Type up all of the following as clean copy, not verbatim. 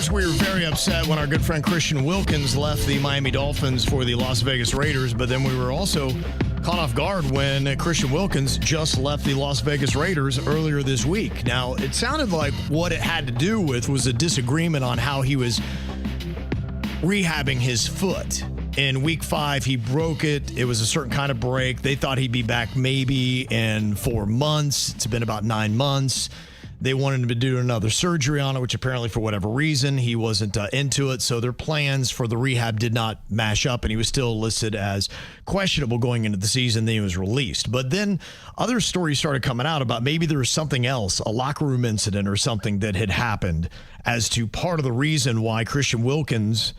course, we were very upset when our good friend Christian Wilkins left the Miami Dolphins for the Las Vegas Raiders, but then we were also caught off guard when Christian Wilkins just left the Las Vegas Raiders earlier this week. Now, it sounded like what it had to do with was a disagreement on how he was rehabbing his foot. In week 5, he broke it. It was a certain kind of break. They thought he'd be back maybe in 4 months. It's been about 9 months. They wanted him to do another surgery on it, which apparently for whatever reason, he wasn't into it. So their plans for the rehab did not mash up, and he was still listed as questionable going into the season. Then he was released. But then other stories started coming out about maybe there was something else, a locker room incident or something that had happened as to part of the reason why Christian Wilkins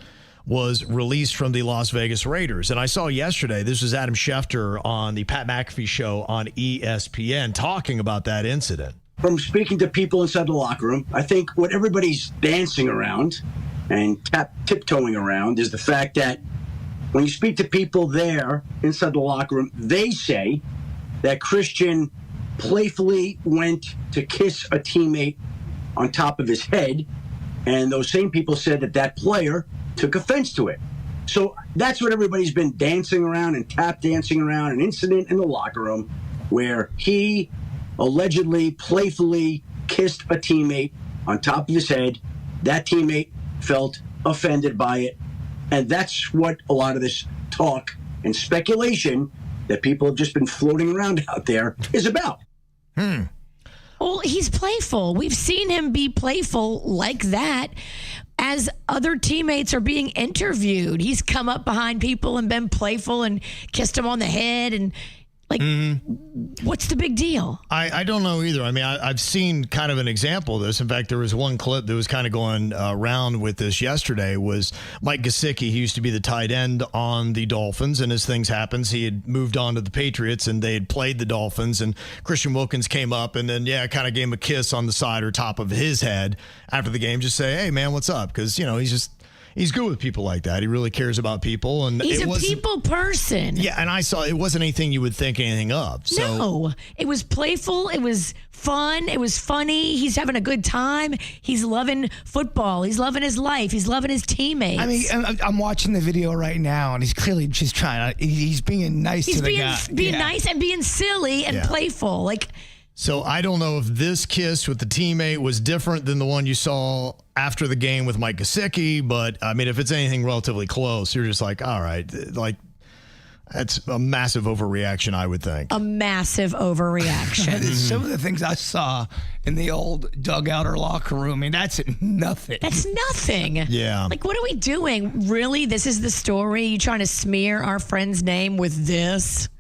was released from the Las Vegas Raiders. And I saw yesterday, this was Adam Schefter on the Pat McAfee show on ESPN talking about that incident. From speaking to people inside the locker room, I think what everybody's dancing around and tiptoeing around is the fact that when you speak to people there inside the locker room, they say that Christian playfully went to kiss a teammate on top of his head, and those same people said that that player took offense to it. So that's what everybody's been dancing around and tap dancing around, an incident in the locker room where he allegedly playfully kissed a teammate on top of his head. That teammate felt offended by it. And that's what a lot of this talk and speculation that people have just been floating around out there is about. Well, he's playful. We've seen him be playful like that as other teammates are being interviewed. He's come up behind people and been playful and kissed them on the head and what's the big deal? I don't know either. I mean, I've seen kind of an example of this. In fact, there was one clip that was kind of going around with this yesterday was Mike Gesicki. He used to be the tight end on the Dolphins, and as things happens, he had moved on to the Patriots, and they had played the Dolphins, and Christian Wilkins came up and then, kind of gave him a kiss on the side or top of his head after the game, just say, hey, man, what's up? Because, he's good with people like that. He really cares about people. And he's a people person. Yeah, and I saw it wasn't anything you would think anything of. So. No, it was playful. It was fun. It was funny. He's having a good time. He's loving football. He's loving his life. He's loving his teammates. I mean, I'm watching the video right now, and he's clearly just trying to, he's being nice to the guy. He's being nice and being silly and playful. So I don't know if this kiss with the teammate was different than the one you saw after the game with Mike Gesicki, but I mean, if it's anything relatively close, you're just like, all right, that's a massive overreaction, I would think. A massive overreaction. Some of the things I saw in the old dugout or locker room, I mean, that's nothing. That's nothing. Yeah. What are we doing? Really? This is the story? You trying to smear our friend's name with this?